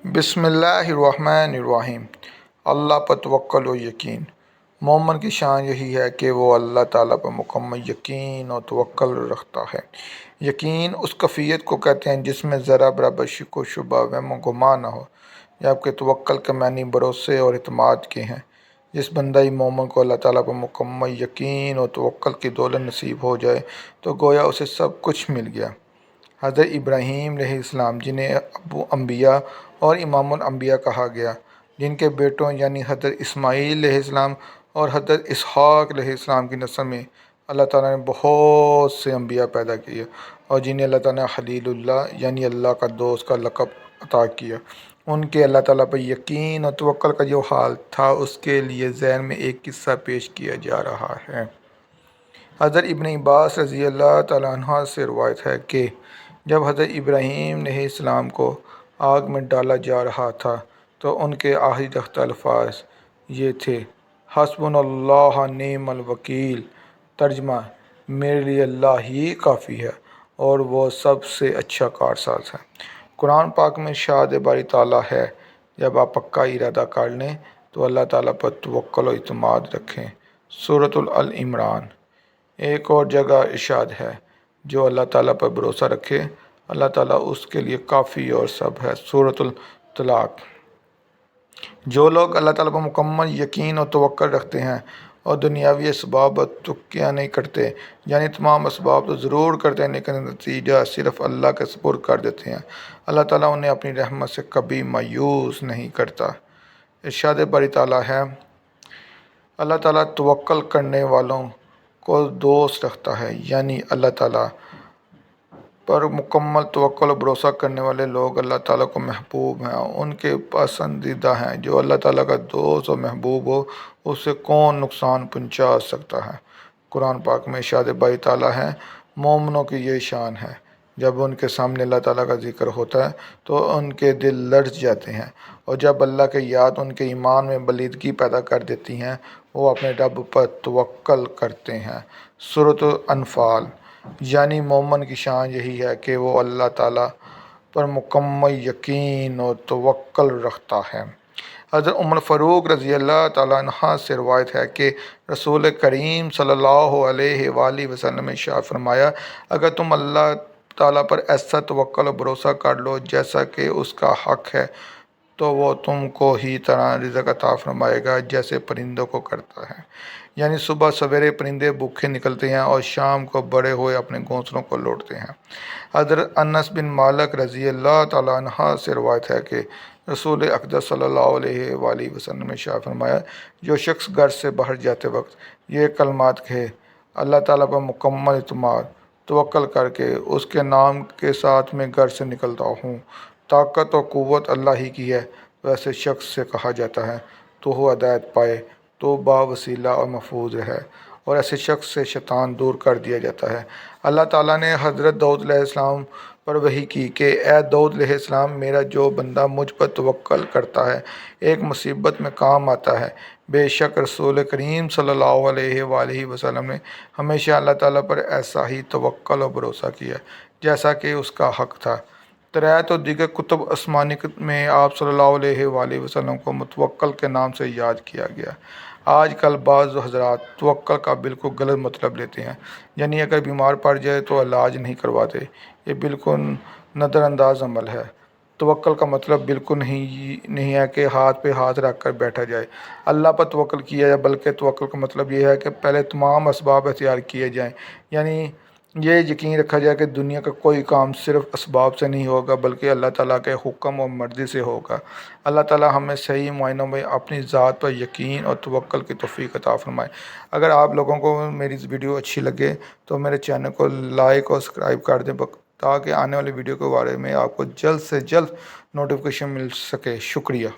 بسم اللہ الرحمن الرحیم۔ اللہ پر توکل و یقین۔ مومن کی شان یہی ہے کہ وہ اللہ تعالیٰ پر مکمل یقین اور توکل رکھتا ہے۔ یقین اس کیفیت کو کہتے ہیں جس میں ذرا برابر شک و شبہ وہم و گمان نہ ہو، جبکہ توکل کے معنی بھروسے اور اعتماد کے ہیں۔ جس بندہ مومن کو اللہ تعالیٰ پر مکمل یقین اور توکل کی دولت نصیب ہو جائے تو گویا اسے سب کچھ مل گیا۔ حضرت ابراہیم علیہ السلام، جنہیں ابو انبیاء اور امام الانبیاء کہا گیا، جن کے بیٹوں یعنی حضرت اسماعیل علیہ السلام اور حضرت اسحاق علیہ السلام کی نسل میں اللہ تعالیٰ نے بہت سے انبیاء پیدا کیے، اور جنہیں اللہ تعالیٰ نے خلیل اللہ یعنی اللہ کا دوست کا لقب عطا کیا، ان کے اللہ تعالیٰ پر یقین اور توکل کا جو حال تھا اس کے لیے ذہن میں ایک قصہ پیش کیا جا رہا ہے۔ حضرت ابن عباس رضی اللہ تعالیٰ عنہ سے روایت ہے کہ جب حضرت ابراہیم علیہ السلام کو آگ میں ڈالا جا رہا تھا تو ان کے آخری رختہ الفاظ یہ تھے: حسبنا اللہ نعم الوکیل۔ ترجمہ: میرے لیے اللہ ہی کافی ہے اور وہ سب سے اچھا کارساز ہے۔ قرآن پاک میں ارشاد باری تعالیٰ ہے: جب آپ پکا ارادہ کر لیں تو اللہ تعالیٰ پر توکل و اعتماد رکھیں۔ سورۃ آل عمران۔ ایک اور جگہ ارشاد ہے: جو اللہ تعالیٰ پر بھروسہ رکھے اللہ تعالیٰ اس کے لیے کافی اور سب ہے۔ سورۃ الطلاق۔ جو لوگ اللہ تعالیٰ پر مکمل یقین اور توکل رکھتے ہیں اور دنیاوی اسباب پر تکیہ نہیں کرتے، یعنی تمام اسباب تو ضرور کرتے ہیں لیکن نتیجہ صرف اللہ کے سپرد کر دیتے ہیں، اللہ تعالیٰ انہیں اپنی رحمت سے کبھی مایوس نہیں کرتا۔ ارشاد باری تعالیٰ ہے: اللہ تعالیٰ توکل کرنے والوں کو دوست رکھتا ہے، یعنی اللہ تعالیٰ پر مکمل توکل و بھروسہ کرنے والے لوگ اللہ تعالیٰ کو محبوب ہیں، ان کے پسندیدہ ہیں۔ جو اللہ تعالیٰ کا دوست اور محبوب ہو اسے کون نقصان پہنچا سکتا ہے۔ قرآن پاک میں ارشاد باری تعالیٰ ہے: مومنوں کی یہ شان ہے، جب ان کے سامنے اللہ تعالیٰ کا ذکر ہوتا ہے تو ان کے دل لرز جاتے ہیں، اور جب اللہ کی یاد ان کے ایمان میں بلیدگی پیدا کر دیتی ہے وہ اپنے رب پر توکل کرتے ہیں۔ سورۃ انفال۔ یعنی مومن کی شان یہی ہے کہ وہ اللہ تعالیٰ پر مکمل یقین اور توکل رکھتا ہے۔ حضرت عمر فاروق رضی اللہ تعالیٰ عنہ سے روایت ہے کہ رسول کریم صلی اللہ علیہ وآلہ وسلم نے ارشاد فرمایا: اگر تم اللہ تعالیٰ پر ایسا توکل و بھروسہ کر لو جیسا کہ اس کا حق ہے تو وہ تم کو ہی طرح رزق عطا فرمائے گا جیسے پرندوں کو کرتا ہے۔ یعنی صبح سویرے پرندے بھوکے نکلتے ہیں اور شام کو بڑے ہوئے اپنے گھونسلوں کو لوٹتے ہیں۔ حضرت انس بن مالک رضی اللہ تعالیٰ عنہ سے روایت ہے کہ رسول اقدس صلی اللہ علیہ وآلہ وسلم نے ارشاد فرمایا: جو شخص گھر سے باہر جاتے وقت یہ کلمات کہے: اللہ تعالیٰ پر مکمل اعتماد، توکل کر کے اس کے نام کے ساتھ میں گھر سے نکلتا ہوں، طاقت و قوت اللہ ہی کی ہے، ویسے شخص سے کہا جاتا ہے تو وہ ہدایت پائے، تو با وسیلہ اور محفوظ رہے، اور ایسے شخص سے شیطان دور کر دیا جاتا ہے۔ اللہ تعالیٰ نے حضرت داؤد علیہ السلام پر وحی کی کہ اے داؤد علیہ السلام، میرا جو بندہ مجھ پر توکل کرتا ہے ایک مصیبت میں کام آتا ہے۔ بے شک رسول کریم صلی اللہ علیہ وآلہ وسلم نے ہمیشہ اللہ تعالیٰ پر ایسا ہی توکل و بھروسہ کیا جیسا کہ اس کا حق تھا۔ تورات اور دیگر کتب آسمانی میں آپ صلی اللہ علیہ وآلہ وسلم کو متوکل کے نام سے یاد کیا گیا۔ آج کل بعض حضرات توکل کا بالکل غلط مطلب لیتے ہیں، یعنی اگر بیمار پڑ جائے تو علاج نہیں کرواتے۔ یہ بالکل نظر انداز عمل ہے۔ توکل کا مطلب بالکل نہیں ہے کہ ہاتھ پہ ہاتھ رکھ کر بیٹھا جائے، اللہ پر توکل کیا جائے، بلکہ توکل کا مطلب یہ ہے کہ پہلے تمام اسباب اختیار کیے جائیں، یعنی یہ یقین رکھا جائے کہ دنیا کا کوئی کام صرف اسباب سے نہیں ہوگا بلکہ اللہ تعالیٰ کے حکم اور مرضی سے ہوگا۔ اللہ تعالیٰ ہمیں صحیح معنوں میں اپنی ذات پر یقین اور توکل کی توفیق عطا فرمائے۔ اگر آپ لوگوں کو میری ویڈیو اچھی لگے تو میرے چینل کو لائک اور سبسکرائب کر دیں تاکہ آنے والی ویڈیو کے بارے میں آپ کو جلد سے جلد نوٹیفیکیشن مل سکے۔ شکریہ۔